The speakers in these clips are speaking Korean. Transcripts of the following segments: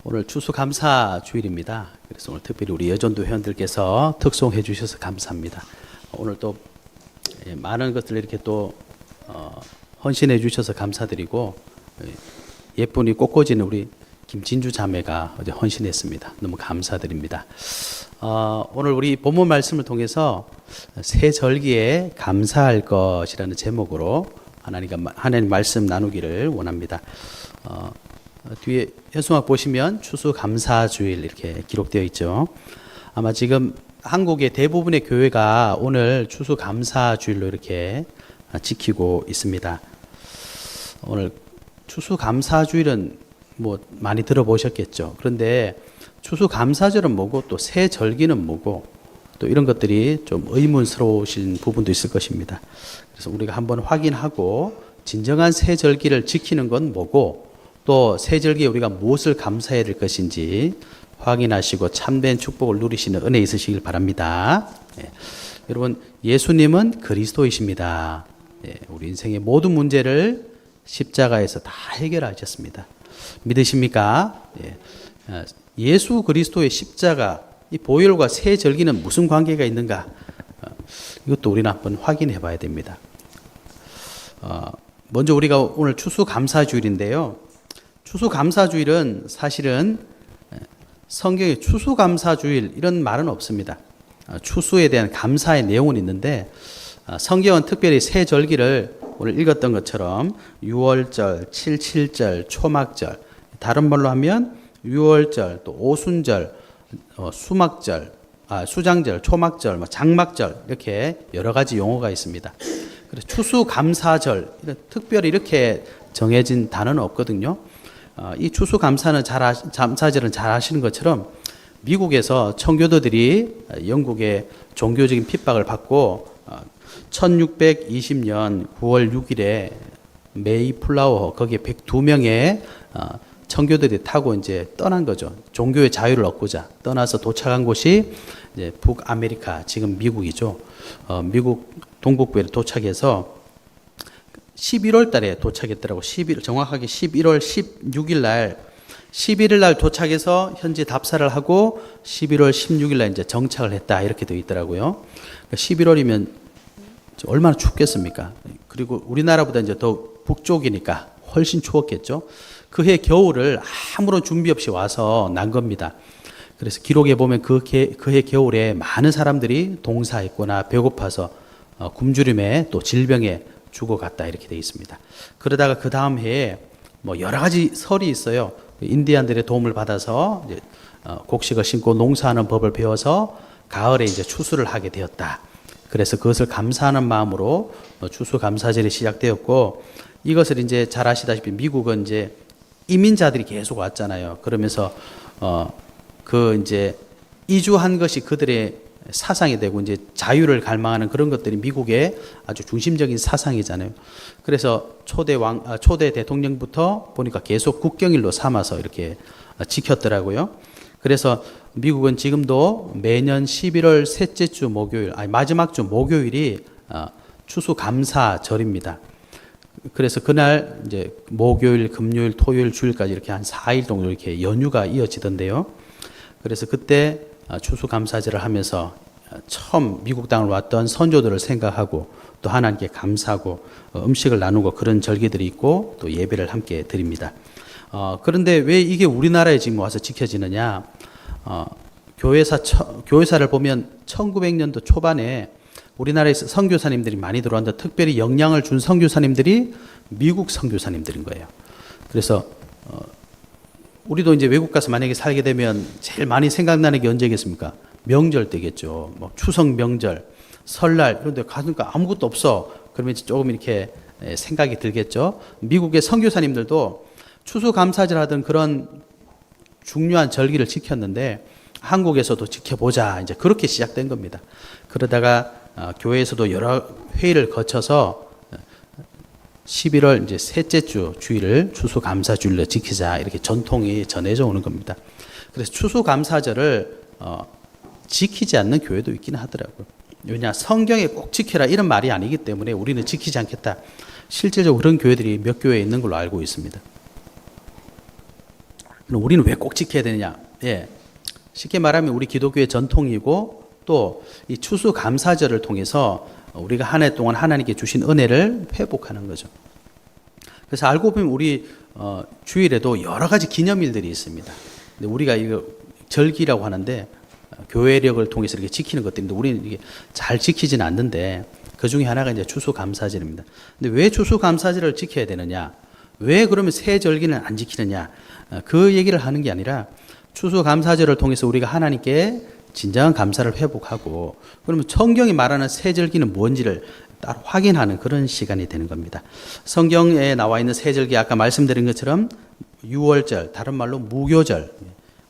오늘 추수감사주일입니다. 그래서 오늘 특별히 우리 여전도 회원들께서 특송해 주셔서 감사합니다. 오늘 또 많은 것들 이렇게 또 헌신해 주셔서 감사드리고, 예쁜이 꽃꽂이는 우리 김진주 자매가 어제 헌신했습니다. 너무 감사드립니다. 오늘 우리 본문 말씀을 통해서 새 절기에 감사할 것이라는 제목으로 하나님 말씀 나누기를 원합니다. 뒤에 현수막 보시면 추수감사주일 이렇게 기록되어 있죠. 아마 지금 한국의 대부분의 교회가 오늘 추수감사주일로 이렇게 지키고 있습니다. 오늘 추수감사주일은 뭐 많이 들어보셨겠죠. 그런데 추수감사절은 뭐고 또 새 절기는 뭐고 또 이런 것들이 좀 의문스러우신 부분도 있을 것입니다. 그래서 우리가 한번 확인하고 진정한 새 절기를 지키는 건 뭐고 또 새 절기에 우리가 무엇을 감사해야 될 것인지 확인하시고 참된 축복을 누리시는 은혜 있으시길 바랍니다. 여러분, 예수님은 그리스도이십니다. 우리 인생의 모든 문제를 십자가에서 다 해결하셨습니다. 믿으십니까? 예수 그리스도의 십자가, 이 보혈과 새 절기는 무슨 관계가 있는가? 이것도 우리는 한번 확인해 봐야 됩니다. 먼저 우리가 오늘 추수감사주일인데요. 추수감사주일은 사실은 성경에 추수감사주일 이런 말은 없습니다. 추수에 대한 감사의 내용은 있는데 성경은 특별히 새 절기를 오늘 읽었던 것처럼 유월절, 칠칠절, 초막절, 다른 말로 하면 유월절, 또 오순절, 수막절, 수장절, 초막절, 장막절 이렇게 여러 가지 용어가 있습니다. 그래서 추수감사절 특별히 이렇게 정해진 단어는 없거든요. 이 추수감사절은 잘 아시는 것처럼 미국에서 청교도들이 영국의 종교적인 핍박을 받고 1620년 9월 6일에 메이플라워 거기에 102명의 청교도들이 타고 이제 떠난 거죠. 종교의 자유를 얻고자 떠나서 도착한 곳이 이제 북아메리카, 지금 미국이죠. 미국 동북부에 도착해서 11월 달에 도착했더라고. 정확하게 11월 16일 날, 11일 날 도착해서 현지 답사를 하고 11월 16일 날 이제 정착을 했다. 이렇게 되어 있더라고요. 11월이면 얼마나 춥겠습니까? 그리고 우리나라보다 이제 더 북쪽이니까 훨씬 추웠겠죠. 그해 겨울을 아무런 준비 없이 와서 난 겁니다. 그래서 기록에 보면 그해 겨울에 많은 사람들이 동사했거나 배고파서 굶주림에 또 질병에 죽어갔다 이렇게 되어 있습니다. 그러다가 그 다음 해에 뭐 여러 가지 설이 있어요. 인디안들의 도움을 받아서 이제 곡식을 심고 농사하는 법을 배워서 가을에 이제 추수를 하게 되었다. 그래서 그것을 감사하는 마음으로 추수감사절이 시작되었고, 이것을 이제 잘 아시다시피 미국은 이제 이민자들이 계속 왔잖아요. 그러면서 그 이제 이주한 것이 그들의 사상이 되고 이제 자유를 갈망하는 그런 것들이 미국의 아주 중심적인 사상이잖아요. 그래서 초대 대통령부터 보니까 계속 국경일로 삼아서 이렇게 지켰더라고요. 그래서 미국은 지금도 매년 11월 셋째 주 목요일, 마지막 주 목요일이 추수감사절입니다. 그래서 그날 이제 목요일, 금요일, 토요일, 주일까지 이렇게 한 4일 정도 이렇게 연휴가 이어지던데요. 그래서 그때 추수감사절을 하면서 처음 미국 땅을 왔던 선조들을 생각하고 또 하나님께 감사하고 음식을 나누고 그런 절기들이 있고 또 예배를 함께 드립니다. 그런데 왜 이게 우리나라에 지금 와서 지켜지느냐? 교회사를 보면 1900년도 초반에 우리나라에서 선교사님들이 많이 들어왔는데 특별히 영향을 준 선교사님들이 미국 선교사님들인 거예요. 그래서 우리도 이제 외국 가서 만약에 살게 되면 제일 많이 생각나는 게 언제겠습니까? 명절 때겠죠. 뭐 추석 명절, 설날 이런 데 가니까 아무것도 없어. 그러면 조금 이렇게 생각이 들겠죠. 미국의 선교사님들도 추수감사절 하던 그런 중요한 절기를 지켰는데 한국에서도 지켜보자. 이제 그렇게 시작된 겁니다. 그러다가 교회에서도 여러 회의를 거쳐서 11월 이제 셋째 주 주일을 추수감사주일로 지키자 이렇게 전통이 전해져 오는 겁니다. 그래서 추수감사절을 지키지 않는 교회도 있긴 하더라고요. 왜냐, 성경에 꼭 지켜라 이런 말이 아니기 때문에 우리는 지키지 않겠다. 실제적으로 그런 교회들이 몇 교회에 있는 걸로 알고 있습니다. 그럼 우리는 왜 꼭 지켜야 되느냐? 예. 쉽게 말하면 우리 기독교의 전통이고 또 이 추수감사절을 통해서 우리가 한 해 동안 하나님께 주신 은혜를 회복하는 거죠. 그래서 알고 보면 우리 주일에도 여러 가지 기념일들이 있습니다. 근데 우리가 이거 절기라고 하는데 교회력을 통해서 이렇게 지키는 것들인데 우리는 이게 잘 지키지는 않는데 그 중에 하나가 이제 추수감사절입니다. 근데 왜 추수감사절을 지켜야 되느냐? 왜 그러면 새 절기는 안 지키느냐? 그 얘기를 하는 게 아니라 추수감사절을 통해서 우리가 하나님께 진정한 감사를 회복하고 그러면 성경이 말하는 새 절기는 뭔지를 따로 확인하는 그런 시간이 되는 겁니다. 성경에 나와 있는 새 절기 아까 말씀드린 것처럼 유월절, 다른 말로 무교절.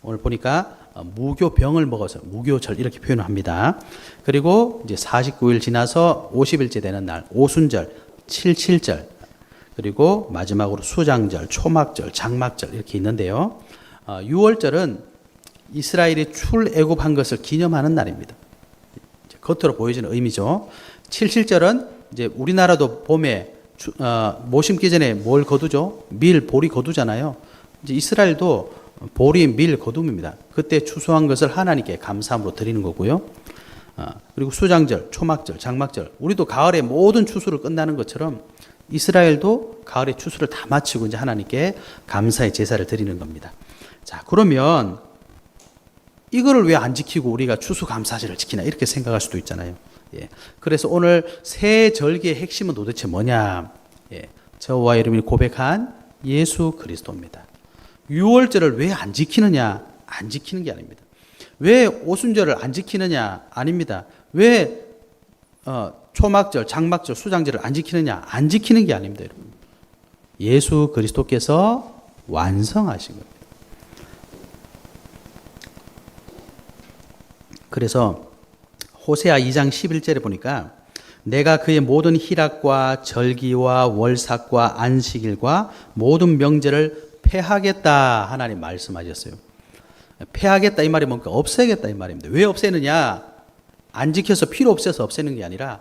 오늘 보니까 무교병을 먹어서 무교절 이렇게 표현을 합니다. 그리고 이제 49일 지나서 50일째 되는 날 오순절, 칠칠절, 그리고 마지막으로 수장절, 초막절, 장막절 이렇게 있는데요. 6월절은 이스라엘이 출애굽한 것을 기념하는 날입니다. 겉으로 보여지는 의미죠. 칠칠절은 이제 우리나라도 봄에 모 심기 전에 뭘 거두죠? 밀, 보리 거두잖아요. 이제 이스라엘도 보리, 밀 거둠입니다. 그때 추수한 것을 하나님께 감사함으로 드리는 거고요. 그리고 수장절, 초막절, 장막절. 우리도 가을에 모든 추수를 끝나는 것처럼 이스라엘도 가을에 추수를 다 마치고 이제 하나님께 감사의 제사를 드리는 겁니다. 자, 그러면 이거를 왜 안 지키고 우리가 추수감사절을 지키나 이렇게 생각할 수도 있잖아요. 예. 그래서 오늘 새 절기의 핵심은 도대체 뭐냐? 예. 저와 여러분이 고백한 예수 그리스도입니다. 유월절을 왜 안 지키느냐? 안 지키는 게 아닙니다. 왜 오순절을 안 지키느냐? 아닙니다. 왜 초막절, 장막절, 수장절을 안 지키느냐? 안 지키는 게 아닙니다, 여러분. 예수 그리스도께서 완성하신 겁니다. 그래서 호세아 2장 11절에 보니까 내가 그의 모든 희락과 절기와 월삭과 안식일과 모든 명제를 폐하겠다 하나님 말씀하셨어요. 폐하겠다 이 말이 뭔가 없애겠다 이 말입니다. 왜 없애느냐? 안 지켜서 필요 없어서 없애는 게 아니라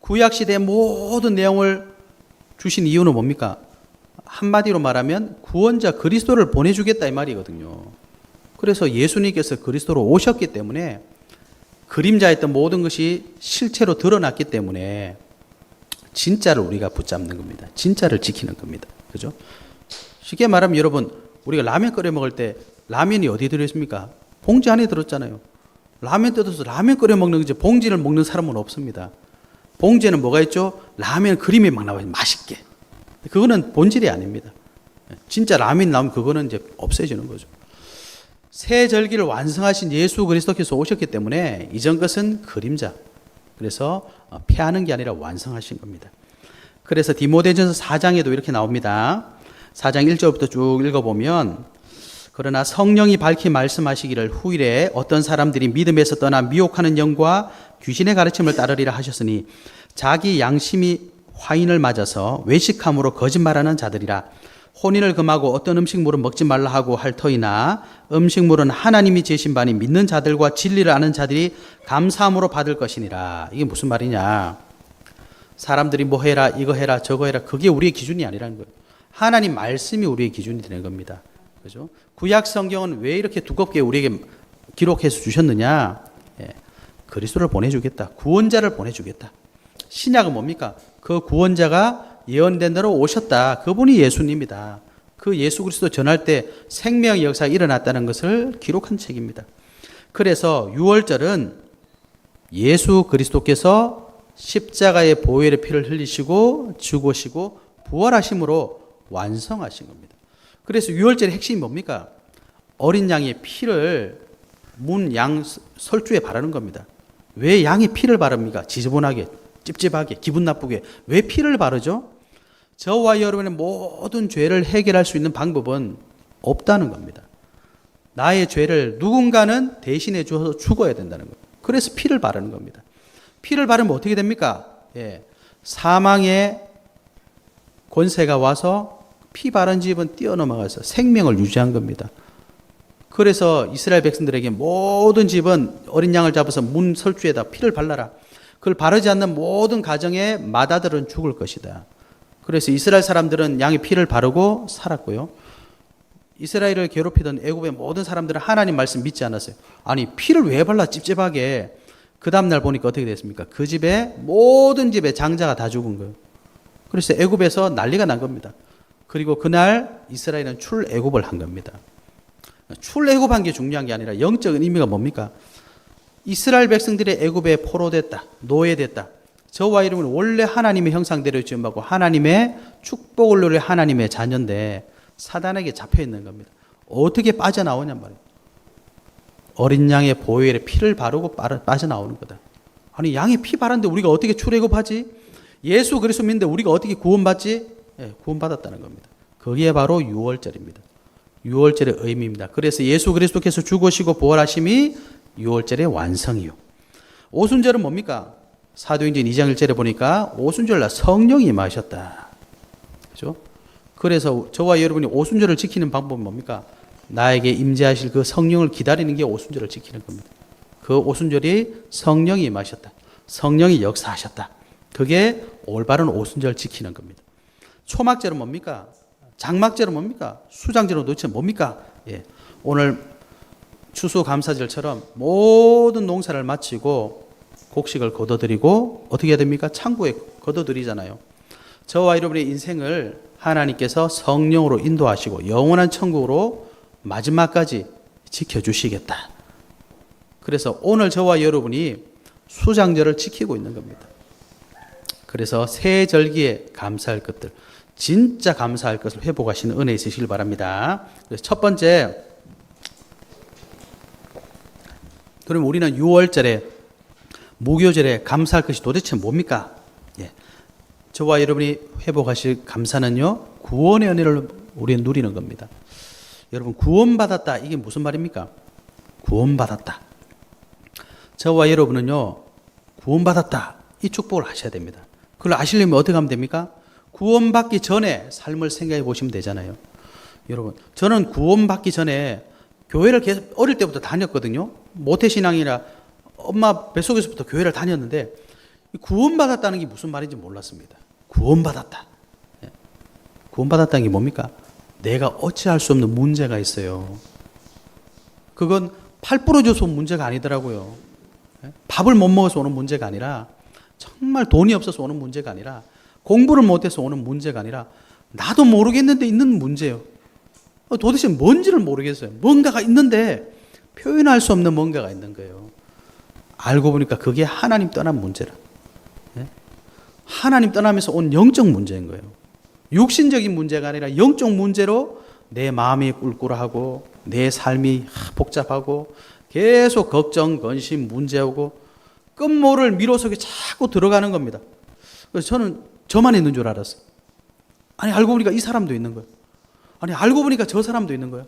구약시대의 모든 내용을 주신 이유는 뭡니까? 한마디로 말하면 구원자 그리스도를 보내주겠다 이 말이거든요. 그래서 예수님께서 그리스도로 오셨기 때문에 그림자였던 모든 것이 실체로 드러났기 때문에 진짜를 우리가 붙잡는 겁니다. 진짜를 지키는 겁니다. 그죠? 쉽게 말하면 여러분, 우리가 라면 끓여 먹을 때 라면이 어디에 들어있습니까? 봉지 안에 들었잖아요. 라면 뜯어서 라면 끓여 먹는 거지 봉지를 먹는 사람은 없습니다. 봉지에는 뭐가 있죠? 라면 그림이 막 나와요. 맛있게. 그거는 본질이 아닙니다. 진짜 라면이 나오면 그거는 이제 없어지는 거죠. 새 절기를 완성하신 예수 그리스도께서 오셨기 때문에 이전 것은 그림자. 그래서 폐하는 게 아니라 완성하신 겁니다. 그래서 디모데전서 4장에도 이렇게 나옵니다. 4장 1절부터 쭉 읽어보면 그러나 성령이 밝히 말씀하시기를 후일에 어떤 사람들이 믿음에서 떠나 미혹하는 영과 귀신의 가르침을 따르리라 하셨으니 자기 양심이 화인을 맞아서 외식함으로 거짓말하는 자들이라 혼인을 금하고 어떤 음식물은 먹지 말라 하고 할 터이나 음식물은 하나님이 제신 바니 믿는 자들과 진리를 아는 자들이 감사함으로 받을 것이니라. 이게 무슨 말이냐? 사람들이 뭐 해라 이거 해라 저거 해라 그게 우리의 기준이 아니라는 거예요. 하나님 말씀이 우리의 기준이 되는 겁니다. 그죠? 구약 성경은 왜 이렇게 두껍게 우리에게 기록해서 주셨느냐? 예, 그리스도를 보내주겠다. 구원자를 보내주겠다. 신약은 뭡니까? 그 구원자가 예언된 대로 오셨다. 그분이 예수님이다. 그 예수 그리스도 전할 때 생명의 역사가 일어났다는 것을 기록한 책입니다. 그래서 유월절은 예수 그리스도께서 십자가의 보혈의 피를 흘리시고 죽으시고 부활하심으로 완성하신 겁니다. 그래서 유월절의 핵심이 뭡니까? 어린 양의 피를 문 양 설주에 바르는 겁니다. 왜 양이 피를 바릅니까? 지저분하게, 찝찝하게, 기분 나쁘게. 왜 피를 바르죠? 저와 여러분의 모든 죄를 해결할 수 있는 방법은 없다는 겁니다. 나의 죄를 누군가는 대신해 주어서 죽어야 된다는 거예요. 그래서 피를 바르는 겁니다. 피를 바르면 어떻게 됩니까? 예, 사망의 권세가 와서 피 바른 집은 뛰어넘어가서 생명을 유지한 겁니다. 그래서 이스라엘 백성들에게 모든 집은 어린 양을 잡아서 문 설주에다 피를 발라라. 그걸 바르지 않는 모든 가정의 맏아들은 죽을 것이다. 그래서 이스라엘 사람들은 양의 피를 바르고 살았고요. 이스라엘을 괴롭히던 애굽의 모든 사람들은 하나님 말씀 믿지 않았어요. 아니 피를 왜 발라 찝찝하게. 그 다음날 보니까 어떻게 됐습니까? 그 집에 모든 집에 장자가 다 죽은 거예요. 그래서 애굽에서 난리가 난 겁니다. 그리고 그날 이스라엘은 출애굽을 한 겁니다. 출애굽한 게 중요한 게 아니라 영적인 의미가 뭡니까? 이스라엘 백성들의 애굽에 포로됐다. 노예됐다. 저와 여러분은 원래 하나님의 형상대로 지음받고 하나님의 축복을 누릴 하나님의 자녀인데 사단에게 잡혀 있는 겁니다. 어떻게 빠져나오냔 말이에요. 어린 양의 보혈에 피를 바르고 빠져나오는 거다. 아니 양이 피 바르는데 우리가 어떻게 출애굽하지? 예수 그리스도 믿는데 우리가 어떻게 구원받지? 예, 구원받았다는 겁니다. 그게 바로 유월절입니다. 유월절의 의미입니다. 그래서 예수 그리스도께서 죽으시고 부활하심이 유월절의 완성이요. 오순절은 뭡니까? 사도행전 2장 1절에 보니까 오순절날 성령이 임하셨다. 그죠? 그래서 저와 여러분이 오순절을 지키는 방법은 뭡니까? 나에게 임재하실 그 성령을 기다리는 게 오순절을 지키는 겁니다. 그 오순절이 성령이 임하셨다. 성령이 역사하셨다. 그게 올바른 오순절 지키는 겁니다. 초막절은 뭡니까? 장막절은 뭡니까? 수장절은 도대체 뭡니까? 예. 오늘 추수감사절처럼 모든 농사를 마치고 곡식을 거둬들이고 어떻게 해야 됩니까? 창고에 거둬들이잖아요. 저와 여러분의 인생을 하나님께서 성령으로 인도하시고 영원한 천국으로 마지막까지 지켜주시겠다. 그래서 오늘 저와 여러분이 수장절을 지키고 있는 겁니다. 그래서 새 절기에 감사할 것들, 진짜 감사할 것을 회복하시는 은혜 있으시길 바랍니다. 그래서 첫 번째, 그럼 우리는 6월절에 무교절에 감사할 것이 도대체 뭡니까? 예. 저와 여러분이 회복하실 감사는요, 구원의 은혜를 우리는 누리는 겁니다. 여러분, 구원받았다. 이게 무슨 말입니까? 구원받았다. 저와 여러분은요, 구원받았다. 이 축복을 하셔야 됩니다. 그걸 아시려면 어떻게 하면 됩니까? 구원받기 전에 삶을 생각해 보시면 되잖아요. 여러분, 저는 구원받기 전에 교회를 계속 어릴 때부터 다녔거든요. 모태신앙이라 엄마 뱃속에서부터 교회를 다녔는데 구원받았다는 게 무슨 말인지 몰랐습니다. 구원받았다. 구원받았다는 게 뭡니까? 내가 어찌할 수 없는 문제가 있어요. 그건 팔 부러져서 온 문제가 아니더라고요. 밥을 못 먹어서 오는 문제가 아니라 정말 돈이 없어서 오는 문제가 아니라 공부를 못해서 오는 문제가 아니라 나도 모르겠는데 있는 문제예요. 도대체 뭔지를 모르겠어요. 뭔가가 있는데 표현할 수 없는 뭔가가 있는 거예요. 알고 보니까 그게 하나님 떠난 문제라. 하나님 떠나면서 온 영적 문제인 거예요. 육신적인 문제가 아니라 영적 문제로 내 마음이 꿀꿀하고 내 삶이 복잡하고 계속 걱정, 근심, 문제오고 끝모를 미로 속에 자꾸 들어가는 겁니다. 그래서 저는 저만 있는 줄 알았어요. 아니 알고 보니까 이 사람도 있는 거예요. 아니 알고 보니까 저 사람도 있는 거예요.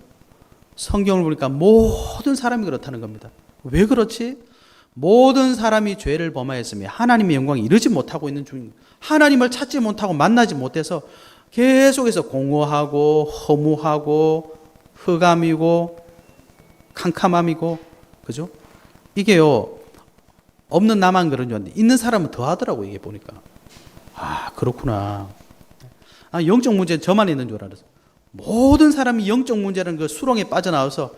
성경을 보니까 모든 사람이 그렇다는 겁니다. 왜 그렇지? 모든 사람이 죄를 범하였으며 하나님의 영광에 이르지 못하고 있는 중입니다. 하나님을 찾지 못하고 만나지 못해서 계속해서 공허하고 허무하고 흑암이고 캄캄함이고 그죠? 이게요 없는 나만 그런 줄 알았는데 있는 사람은 더 하더라고. 이게 보니까 아 그렇구나. 아, 영적 문제는 저만 있는 줄 알았어요. 모든 사람이 영적 문제라는 그 수렁에 빠져나와서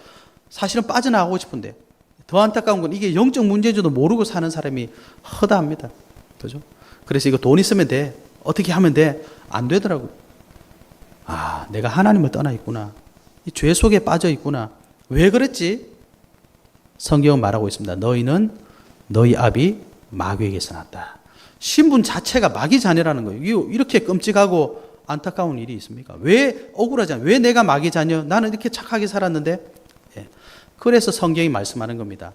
사실은 빠져나가고 싶은데 더 안타까운 건 이게 영적 문제인지도 모르고 사는 사람이 허다합니다. 그죠? 그래서 이거 돈 있으면 돼. 어떻게 하면 돼? 안 되더라고요. 아, 내가 하나님을 떠나 있구나. 이 죄 속에 빠져 있구나. 왜 그랬지? 성경은 말하고 있습니다. 너희는 너희 아비 마귀에게서 났다. 신분 자체가 마귀 자녀라는 거예요. 이렇게 끔찍하고 안타까운 일이 있습니까? 왜 억울하지 않아요? 왜 내가 마귀 자녀? 나는 이렇게 착하게 살았는데? 예. 그래서 성경이 말씀하는 겁니다.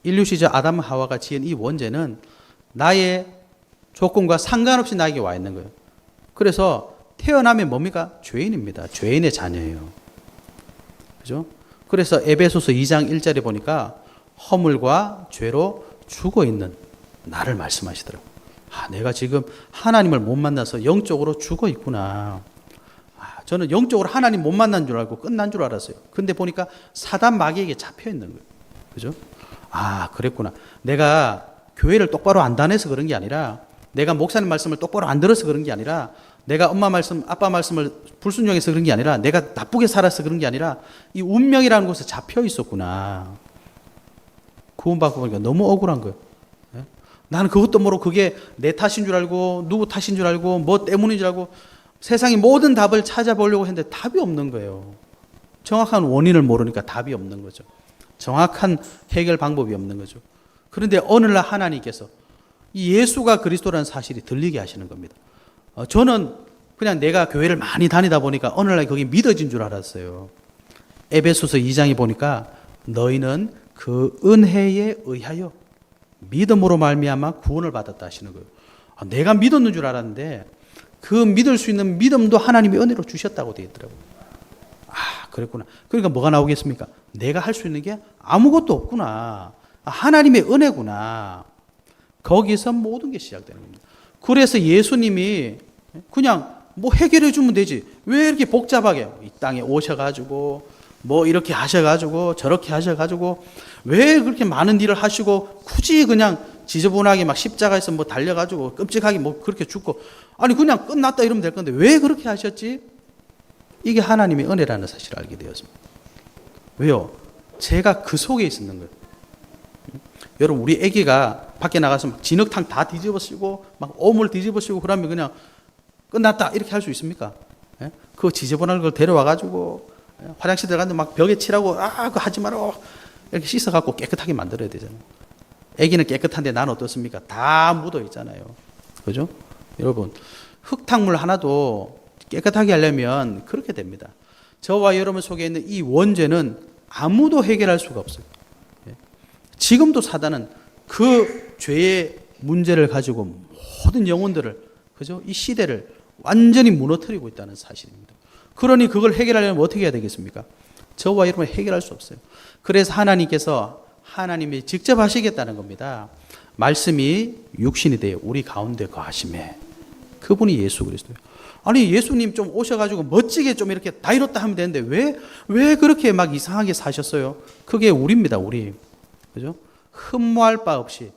인류 시절 아담 하와가 지은 이 원죄는 나의 조건과 상관없이 나에게 와 있는 거예요. 그래서 태어나면 뭡니까? 죄인입니다. 죄인의 자녀예요. 그죠? 그래서 에베소서 2장 1절에 보니까 허물과 죄로 죽어 있는 나를 말씀하시더라고요. 아, 내가 지금 하나님을 못 만나서 영적으로 죽어 있구나. 아, 저는 영적으로 하나님 못 만난 줄 알고 끝난 줄 알았어요. 근데 보니까 사단 마귀에게 잡혀 있는 거예요. 그죠? 아, 그랬구나. 내가 교회를 똑바로 안 다녀서 그런 게 아니라 내가 목사님 말씀을 똑바로 안 들어서 그런 게 아니라 내가 엄마 말씀, 아빠 말씀을 불순종해서 그런 게 아니라 내가 나쁘게 살아서 그런 게 아니라 이 운명이라는 곳에 잡혀 있었구나. 구원받고 보니까 너무 억울한 거예요. 나는 그것도 모르고 그게 내 탓인 줄 알고 누구 탓인 줄 알고 뭐 때문인 줄 알고 세상의 모든 답을 찾아보려고 했는데 답이 없는 거예요. 정확한 원인을 모르니까 답이 없는 거죠. 정확한 해결 방법이 없는 거죠. 그런데 어느 날 하나님께서 이 예수가 그리스도라는 사실이 들리게 하시는 겁니다. 저는 그냥 내가 교회를 많이 다니다 보니까 어느 날 거기 믿어진 줄 알았어요. 에베소서 2장에 보니까 너희는 그 은혜에 의하여 믿음으로 말미암아 구원을 받았다 하시는 거예요. 내가 믿었는 줄 알았는데 그 믿을 수 있는 믿음도 하나님이 은혜로 주셨다고 되어 있더라고요. 그랬구나. 그러니까 뭐가 나오겠습니까? 내가 할 수 있는 게 아무것도 없구나. 하나님의 은혜구나. 거기서 모든 게 시작되는 겁니다. 그래서 예수님이 그냥 뭐 해결해 주면 되지. 왜 이렇게 복잡하게 이 땅에 오셔가지고 뭐 이렇게 하셔가지고 저렇게 하셔가지고 왜 그렇게 많은 일을 하시고 굳이 그냥 지저분하게 막 십자가에서 뭐 달려가지고 끔찍하게 뭐 그렇게 죽고 아니 그냥 끝났다 이러면 될 건데 왜 그렇게 하셨지? 이게 하나님의 은혜라는 사실을 알게 되었습니다. 왜요? 제가 그 속에 있었는 거예요. 여러분 우리 애기가 밖에 나가서 막 진흙탕 다 뒤집어 쓰고 막 오물 뒤집어 쓰고 그러면 그냥 끝났다 이렇게 할 수 있습니까? 그 지저분한 걸 데려와 가지고 화장실 들어갔는데 막 벽에 칠하고 그거 하지 말어 이렇게 씻어갖고 깨끗하게 만들어야 되잖아요. 애기는 깨끗한데 나는 어떻습니까? 다 묻어 있잖아요. 그죠? 여러분 흙탕물 하나도 깨끗하게 하려면 그렇게 됩니다. 저와 여러분 속에 있는 이 원죄는 아무도 해결할 수가 없어요. 지금도 사단은 그 죄의 문제를 가지고 모든 영혼들을 그죠? 이 시대를 완전히 무너뜨리고 있다는 사실입니다. 그러니 그걸 해결하려면 어떻게 해야 되겠습니까? 저와 여러분이 해결할 수 없어요. 그래서 하나님이 직접 하시겠다는 겁니다. 말씀이 육신이 되어 우리 가운데 거하심에 그분이 예수 그리스도예요. 아니 예수님 좀 오셔가지고 멋지게 좀 이렇게 다 이뤘다 하면 되는데 왜 그렇게 막 이상하게 사셨어요? 그게 우리입니다. 우리 그죠? 흠모할 바 없이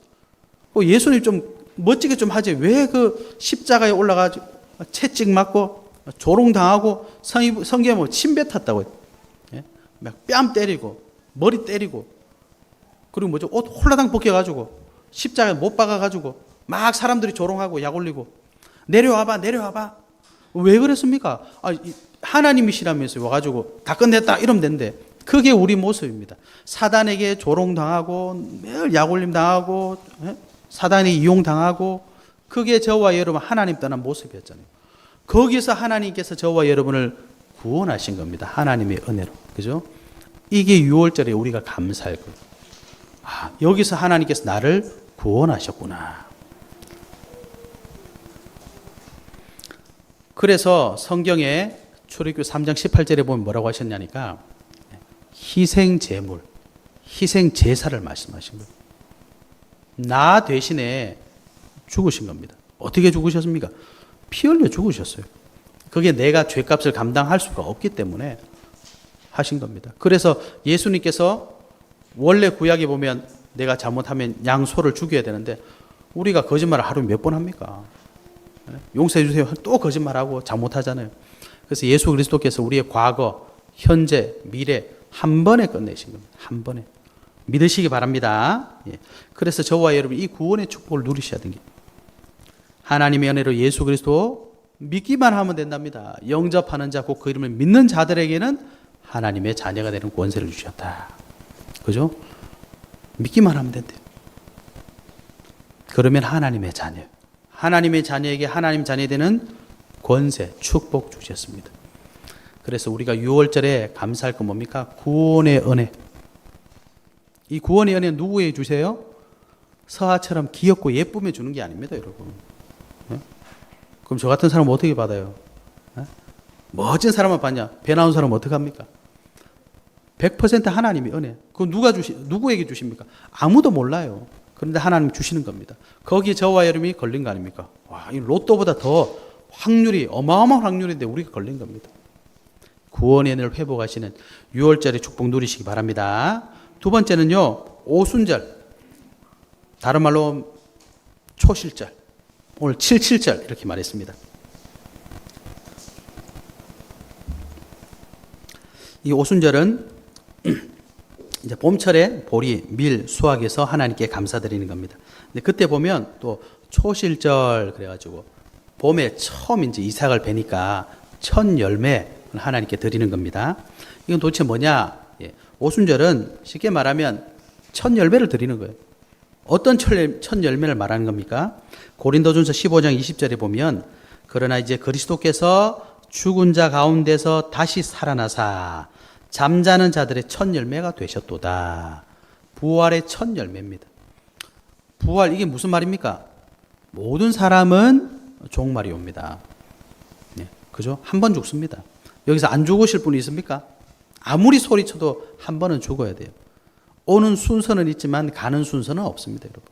예수님 좀 멋지게 좀 하지 왜 그 십자가에 올라가지고 채찍 맞고 조롱당하고 성경에 뭐 침 뱉었다고 막 뺨 때리고 머리 때리고 그리고 뭐죠? 옷 홀라당 벗겨가지고 십자가에 못 박아가지고 막 사람들이 조롱하고 약 올리고 내려와봐 왜 그랬습니까? 하나님이시라면서 와가지고 다 끝냈다 이러면 되는데 그게 우리 모습입니다. 사단에게 조롱당하고 매일 약올림 당하고 사단에 이용당하고 그게 저와 여러분 하나님 떠난 모습이었잖아요. 거기서 하나님께서 저와 여러분을 구원하신 겁니다. 하나님의 은혜로. 그죠? 이게 6월절에 우리가 감사할 거예요. 여기서 하나님께서 나를 구원하셨구나. 그래서 성경에 출애굽기 3장 18절에 보면 뭐라고 하셨냐니까 희생제물, 희생제사를 말씀하신 거예요. 나 대신에 죽으신 겁니다. 어떻게 죽으셨습니까? 피 흘려 죽으셨어요. 그게 내가 죄값을 감당할 수가 없기 때문에 하신 겁니다. 그래서 예수님께서 원래 구약에 보면 내가 잘못하면 양소를 죽여야 되는데 우리가 거짓말을 하루에 몇 번 합니까? 용서해 주세요. 또 거짓말하고 잘못하잖아요. 그래서 예수 그리스도께서 우리의 과거, 현재, 미래 한 번에 끝내신 겁니다. 한 번에. 믿으시기 바랍니다. 그래서 저와 여러분 이 구원의 축복을 누리셔야 되는 게 하나님의 은혜로 예수 그리스도 믿기만 하면 된답니다. 영접하는 자, 곧 그 이름을 믿는 자들에게는 하나님의 자녀가 되는 권세를 주셨다. 그죠? 믿기만 하면 된대요. 그러면 하나님의 자녀. 하나님의 자녀에게 하나님 자녀 되는 권세, 축복 주셨습니다. 그래서 우리가 6월절에 감사할 건 뭡니까? 구원의 은혜. 이 구원의 은혜 누구에게 주세요? 서하처럼 귀엽고 예쁘게 주는 게 아닙니다, 여러분. 그럼 저 같은 사람은 어떻게 받아요? 멋진 사람만 받냐? 배 나온 사람은 어떻게 합니까? 100% 하나님이 은혜. 그건 누구에게 주십니까? 아무도 몰라요. 그런데 하나님 주시는 겁니다. 거기에 저와 여러분이 걸린 거 아닙니까? 와, 이 로또보다 더 확률이 어마어마한 확률인데 우리가 걸린 겁니다. 구원의 은혜를 회복하시는 6월절의 축복 누리시기 바랍니다. 두 번째는요, 오순절. 다른 말로 초실절. 오늘 77절 이렇게 말했습니다. 이 오순절은 이제 봄철에 보리, 밀, 수확해서 하나님께 감사드리는 겁니다. 근데 그때 보면 또 초실절 그래가지고 봄에 처음 이제 이삭을 베니까 첫 열매를 하나님께 드리는 겁니다. 이건 도대체 뭐냐? 예, 오순절은 쉽게 말하면 첫 열매를 드리는 거예요. 어떤 첫 열매를 말하는 겁니까? 고린도전서 15장 20절에 보면 그러나 이제 그리스도께서 죽은 자 가운데서 다시 살아나사 잠자는 자들의 첫 열매가 되셨도다. 부활의 첫 열매입니다. 부활 이게 무슨 말입니까? 모든 사람은 종말이 옵니다. 네, 그죠? 한 번 죽습니다. 여기서 안 죽으실 분이 있습니까? 아무리 소리쳐도 한 번은 죽어야 돼요. 오는 순서는 있지만 가는 순서는 없습니다, 여러분.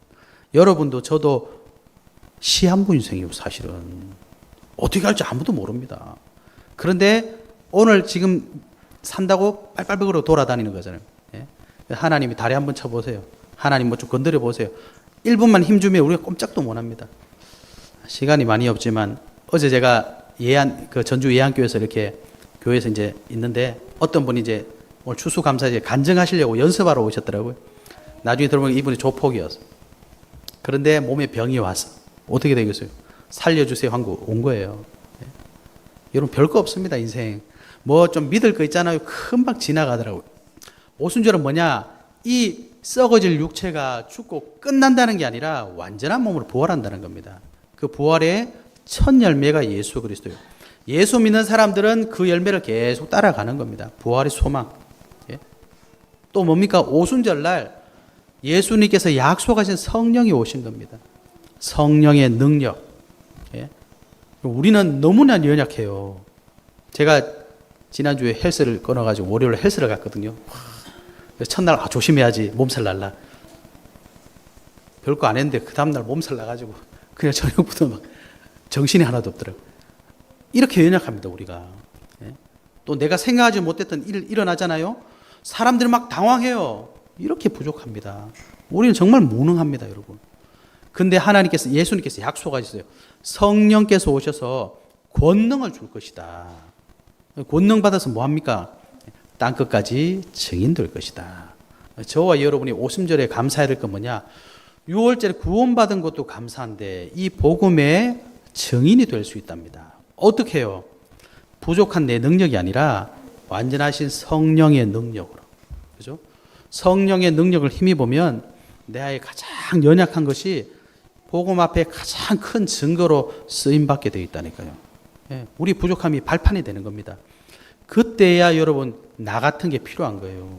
여러분도 저도 시한부 인생이에요, 사실은. 어떻게 할지 아무도 모릅니다. 그런데 오늘 지금 산다고 빨빨벽으로 돌아다니는 거잖아요. 예? 하나님이 다리 한번 쳐보세요. 하나님 뭐 좀 건드려 보세요. 1분만 힘주면 우리가 꼼짝도 못 합니다. 시간이 많이 없지만 어제 제가 전주 예안교회에서 이렇게 교회에서 이제 있는데 어떤 분이 이제 오늘 추수감사제 간증하시려고 연습하러 오셨더라고요. 나중에 들어보면 이분이 조폭이었어. 그런데 몸에 병이 와서 어떻게 되겠어요? 살려주세요 하고 온 거예요. 예? 여러분 별거 없습니다, 인생. 뭐 좀 믿을 거 있잖아요. 금방 지나가더라고요. 오순절은 뭐냐? 이 썩어질 육체가 죽고 끝난다는 게 아니라 완전한 몸으로 부활한다는 겁니다. 그 부활의 첫 열매가 예수 그리스도예요. 예수 믿는 사람들은 그 열매를 계속 따라가는 겁니다. 부활의 소망. 예? 또 뭡니까? 오순절날 예수님께서 약속하신 성령이 오신 겁니다. 성령의 능력. 예? 우리는 너무나 연약해요. 제가 지난주에 헬스를 끊어가지고 월요일에 헬스를 갔거든요. 그래서 첫날 조심해야지 몸살 날라. 별거 안 했는데 그 다음날 몸살 나가지고 그냥 저녁부터 막 정신이 하나도 없더라고요. 이렇게 연약합니다, 우리가. 예? 또 내가 생각하지 못했던 일 일어나잖아요. 사람들이 막 당황해요. 이렇게 부족합니다. 우리는 정말 무능합니다, 여러분. 근데 하나님께서, 예수님께서 약속하셨어요. 성령께서 오셔서 권능을 줄 것이다. 권능 받아서 뭐 합니까? 땅끝까지 증인될 것이다. 저와 여러분이 오순절에 감사해야 될 건 뭐냐? 6월절에 구원받은 것도 감사한데 이 복음의 증인이 될 수 있답니다. 어떻게 해요? 부족한 내 능력이 아니라 완전하신 성령의 능력으로. 그죠? 성령의 능력을 힘입으면 내 아이 가장 연약한 것이 복음 앞에 가장 큰 증거로 쓰임받게 되어 있다니까요. 예, 우리 부족함이 발판이 되는 겁니다. 그때야 여러분 나 같은 게 필요한 거예요.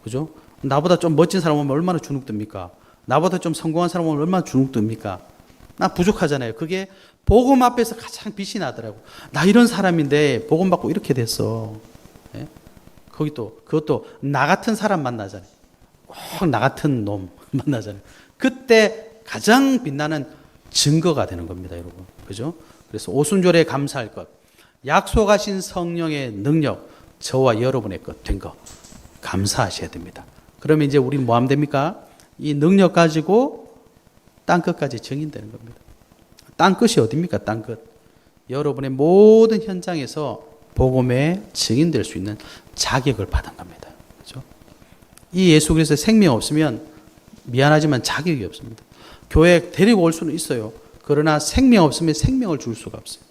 그죠? 나보다 좀 멋진 사람 오면 얼마나 주눅듭니까? 나보다 좀 성공한 사람 오면 얼마나 주눅듭니까? 나 부족하잖아요. 그게 복음 앞에서 가장 빛이 나더라고. 나 이런 사람인데 복음 받고 이렇게 됐어. 예? 그것도 나 같은 사람 만나잖아요. 꼭 나 같은 놈 만나잖아요. 그때 가장 빛나는 증거가 되는 겁니다, 여러분. 그죠? 그래서 오순절에 감사할 것, 약속하신 성령의 능력, 저와 여러분의 것 된 거 감사하셔야 됩니다. 그러면 이제 우리는 뭐 하면 됩니까? 이 능력 가지고 땅끝까지 증인되는 겁니다. 땅끝이 어디입니까? 땅끝. 여러분의 모든 현장에서 복음의 증인될 수 있는 자격을 받은 겁니다. 그렇죠? 이 예수 그리스도의 생명 없으면 미안하지만 자격이 없습니다. 교회 데리고 올 수는 있어요. 그러나 생명 없으면 생명을 줄 수가 없어요.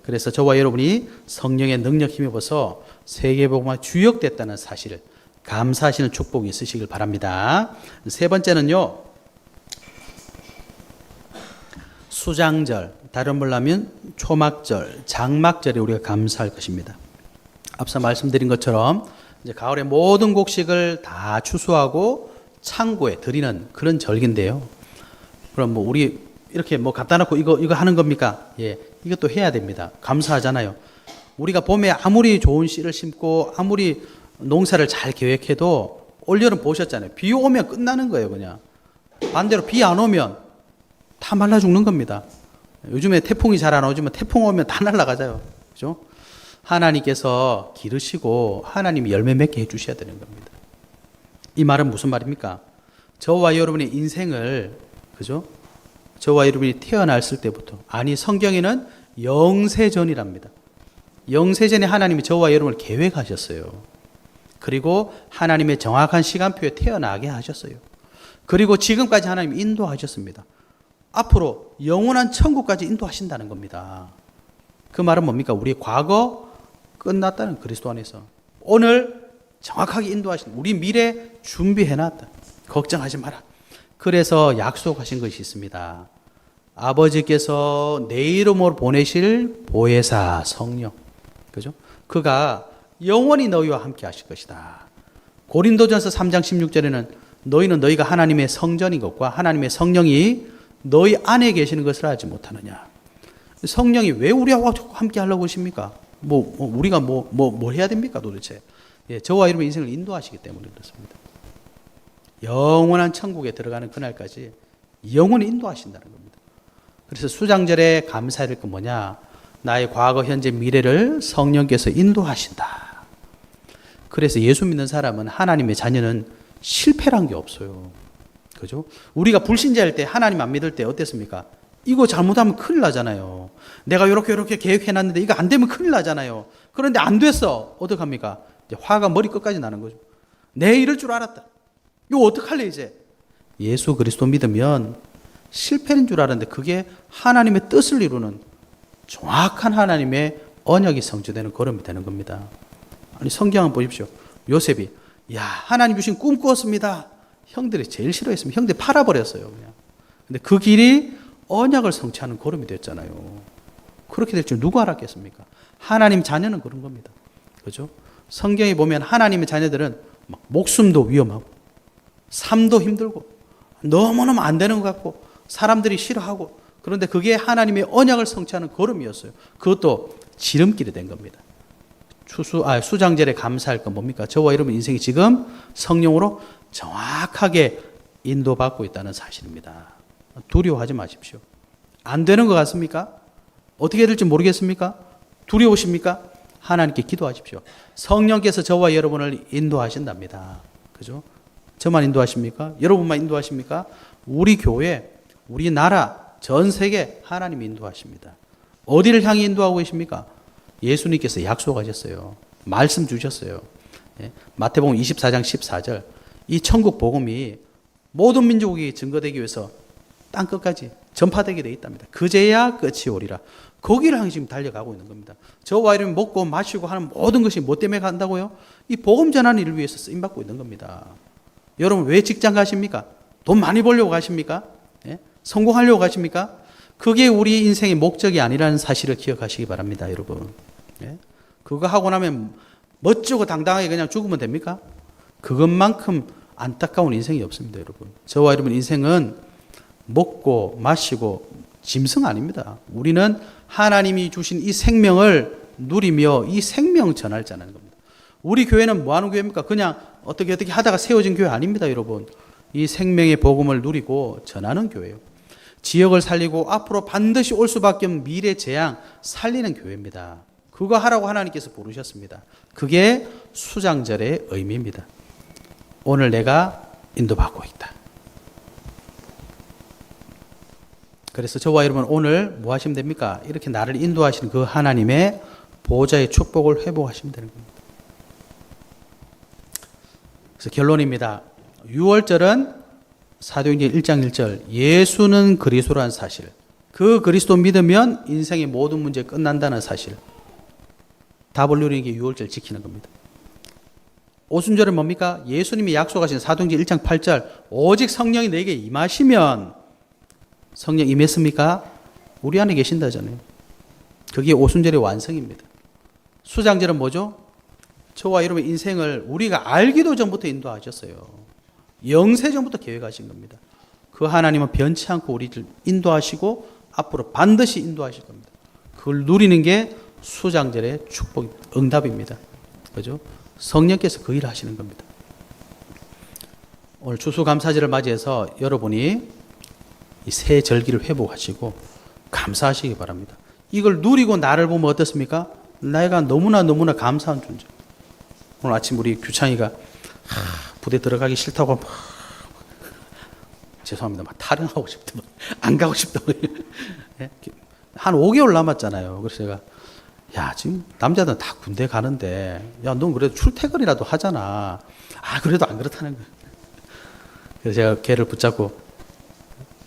그래서 저와 여러분이 성령의 능력 힘입어서 세계복음화 주역됐다는 사실을 감사하시는 축복이 있으시길 바랍니다. 세 번째는요, 수장절, 다른 말로 하면 초막절, 장막절에 우리가 감사할 것입니다. 앞서 말씀드린 것처럼 이제 가을의 모든 곡식을 다 추수하고 창고에 드리는 그런 절기인데요. 그럼 뭐 우리 이렇게 뭐 갖다 놓고 이거 하는 겁니까? 예, 이것도 해야 됩니다. 감사하잖아요. 우리가 봄에 아무리 좋은 씨를 심고 아무리 농사를 잘 계획해도 올여름 보셨잖아요. 비 오면 끝나는 거예요, 그냥. 반대로 비 안 오면 다 말라 죽는 겁니다. 요즘에 태풍이 잘 안 오지만 태풍 오면 다 날아가잖아요. 그죠? 하나님께서 기르시고 하나님이 열매 맺게 해주셔야 되는 겁니다. 이 말은 무슨 말입니까? 저와 여러분의 인생을, 그죠? 저와 여러분이 태어났을 때부터, 아니 성경에는 영세전이랍니다. 영세전에 하나님이 저와 여러분을 계획하셨어요. 그리고 하나님의 정확한 시간표에 태어나게 하셨어요. 그리고 지금까지 하나님이 인도하셨습니다. 앞으로 영원한 천국까지 인도하신다는 겁니다. 그 말은 뭡니까? 우리의 과거 끝났다는, 그리스도 안에서. 오늘 정확하게 인도하신, 우리 미래 준비해놨다. 걱정하지 마라. 그래서 약속하신 것이 있습니다. 아버지께서 내 이름으로 보내실 보혜사 성령. 그죠? 그가 영원히 너희와 함께 하실 것이다. 고린도전서 3장 16절에는 너희는 너희가 하나님의 성전인 것과 하나님의 성령이 너희 안에 계시는 것을 알지 못하느냐. 성령이 왜 우리와 함께 하려고 하십니까? 우리가 뭘 해야 됩니까 도대체? 예, 저와 여러분의 인생을 인도하시기 때문에 그렇습니다. 영원한 천국에 들어가는 그날까지 영원히 인도하신다는 겁니다. 그래서 수장절에 감사해야 될 건 뭐냐? 나의 과거, 현재, 미래를 성령께서 인도하신다. 그래서 예수 믿는 사람은, 하나님의 자녀는 실패란 게 없어요. 그죠? 우리가 불신자일 때, 하나님 안 믿을 때 어땠습니까? 이거 잘못하면 큰일 나잖아요. 내가 이렇게 계획해놨는데 이거 안 되면 큰일 나잖아요. 그런데 안 됐어. 어떡합니까? 이제 화가 머리 끝까지 나는 거죠. 내 이럴 줄 알았다. 이거 어떡할래 이제? 예수 그리스도 믿으면 실패인 줄 알았는데 그게 하나님의 뜻을 이루는 정확한 하나님의 언약이 성취되는 걸음이 되는 겁니다. 아니 성경을 보십시오. 요셉이 하나님 주신 꿈 꾸었습니다. 형들이 제일 싫어했습니다. 형들이 팔아버렸어요. 그냥. 근데 그 길이 언약을 성취하는 걸음이 됐잖아요. 그렇게 될 줄 누가 알았겠습니까? 하나님 자녀는 그런 겁니다. 그죠? 성경에 보면 하나님의 자녀들은 막 목숨도 위험하고 삶도 힘들고 너무너무 안 되는 것 같고 사람들이 싫어하고, 그런데 그게 하나님의 언약을 성취하는 걸음이었어요. 그것도 지름길이 된 겁니다. 수장절에 감사할 건 뭡니까? 저와 여러분 인생이 지금 성령으로 정확하게 인도받고 있다는 사실입니다. 두려워하지 마십시오. 안 되는 것 같습니까? 어떻게 될지 모르겠습니까? 두려우십니까? 하나님께 기도하십시오. 성령께서 저와 여러분을 인도하신답니다. 그죠? 저만 인도하십니까? 여러분만 인도하십니까? 우리 교회, 우리 나라, 전 세계 하나님이 인도하십니다. 어디를 향해 인도하고 계십니까? 예수님께서 약속하셨어요. 말씀 주셨어요. 마태복음 24장 14절. 이 천국 복음이 모든 민족이 증거되기 위해서 땅 끝까지 전파되게 되어 있답니다. 그제야 끝이 오리라. 거기를 향해 지금 달려가고 있는 겁니다. 저와 여러분 먹고 마시고 하는 모든 것이 뭐 때문에 간다고요? 이 복음 전하는 일을 위해서 쓰임받고 있는 겁니다. 여러분 왜 직장 가십니까? 돈 많이 벌려고 가십니까? 성공하려고 가십니까? 그게 우리 인생의 목적이 아니라는 사실을 기억하시기 바랍니다, 여러분. 그거 하고 나면 멋지고 당당하게 그냥 죽으면 됩니까? 그것만큼 안타까운 인생이 없습니다, 여러분. 저와 여러분 인생은 먹고 마시고 짐승 아닙니다. 우리는 하나님이 주신 이 생명을 누리며 이 생명 전할 자라는 겁니다. 우리 교회는 뭐 하는 교회입니까? 그냥 어떻게 하다가 세워진 교회 아닙니다, 여러분. 이 생명의 복음을 누리고 전하는 교회예요. 지역을 살리고 앞으로 반드시 올 수밖에 없는 미래 재앙 살리는 교회입니다. 그거 하라고 하나님께서 부르셨습니다. 그게 수장절의 의미입니다. 오늘 내가 인도받고 있다. 그래서 저와 여러분 오늘 뭐 하시면 됩니까? 이렇게 나를 인도하시는 그 하나님의 보좌의 축복을 회복하시면 되는 겁니다. 그래서 결론입니다. 6월절은 사도행전 1장 1절 예수는 그리스도라는 사실, 그 그리스도 믿으면 인생의 모든 문제 끝난다는 사실, 답을 누리는 게 6월절 지키는 겁니다. 오순절은 뭡니까? 예수님이 약속하신 사도행전 1장 8절 오직 성령이 내게 임하시면, 성령 임했습니까? 우리 안에 계신다잖아요. 그게 오순절의 완성입니다. 수장절은 뭐죠? 저와 여러분의 인생을 우리가 알기도 전부터 인도하셨어요. 영세 전부터 계획하신 겁니다. 그 하나님은 변치 않고 우리를 인도하시고 앞으로 반드시 인도하실 겁니다. 그걸 누리는 게 수장절의 축복, 응답입니다. 그죠? 성령께서 그 일을 하시는 겁니다. 오늘 추수감사절을 맞이해서 여러분이 이 새 절기를 회복하시고 감사하시기 바랍니다. 이걸 누리고 나를 보면 어떻습니까? 내가 너무나 감사한 존재. 오늘 아침 우리 규창이가 부대 들어가기 싫다고 죄송합니다. 막 탈영하고 싶다. 안 가고 싶다. 한 5개월 남았잖아요. 그래서 제가 야, 지금 남자들은 다 군대 가는데, 야, 넌 그래도 출퇴근이라도 하잖아. 아, 그래도 안 그렇다는 거예요. 그래서 제가 걔를 붙잡고,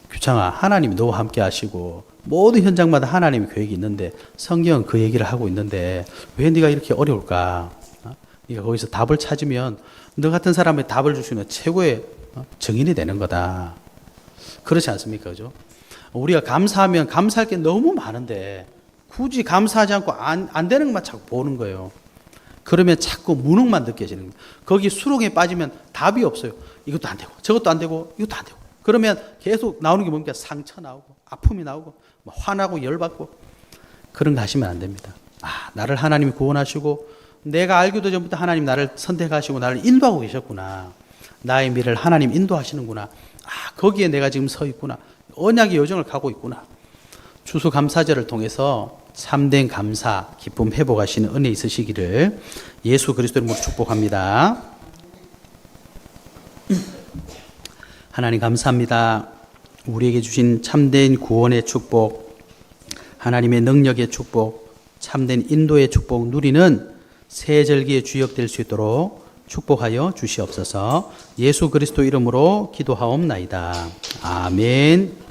규창아, 하나님이 너와 함께 하시고, 모든 현장마다 하나님의 계획이 있는데, 성경은 그 얘기를 하고 있는데, 왜 네가 이렇게 어려울까? 네가 거기서 답을 찾으면, 너 같은 사람의 답을 줄 수 있는 최고의 증인이 되는 거다. 그렇지 않습니까? 그죠? 우리가 감사하면 감사할 게 너무 많은데, 굳이 감사하지 않고 안 되는 것만 자꾸 보는 거예요. 그러면 자꾸 무능만 느껴지는 거예요. 거기 수렁에 빠지면 답이 없어요. 이것도 안 되고, 저것도 안 되고, 이것도 안 되고. 그러면 계속 나오는 게 뭡니까? 상처 나오고, 아픔이 나오고, 화나고, 열받고. 그런 거 하시면 안 됩니다. 아, 나를 하나님이 구원하시고, 내가 알기도 전부터 하나님 나를 선택하시고, 나를 인도하고 계셨구나. 나의 미래를 하나님 인도하시는구나. 아, 거기에 내가 지금 서 있구나. 언약의 여정을 가고 있구나. 추수감사절을 통해서 참된 감사, 기쁨 회복하시는 은혜 있으시기를 예수 그리스도 이름으로 축복합니다. 하나님 감사합니다. 우리에게 주신 참된 구원의 축복, 하나님의 능력의 축복, 참된 인도의 축복 누리는 새 절기의 주역 될 수 있도록 축복하여 주시옵소서. 예수 그리스도 이름으로 기도하옵나이다. 아멘.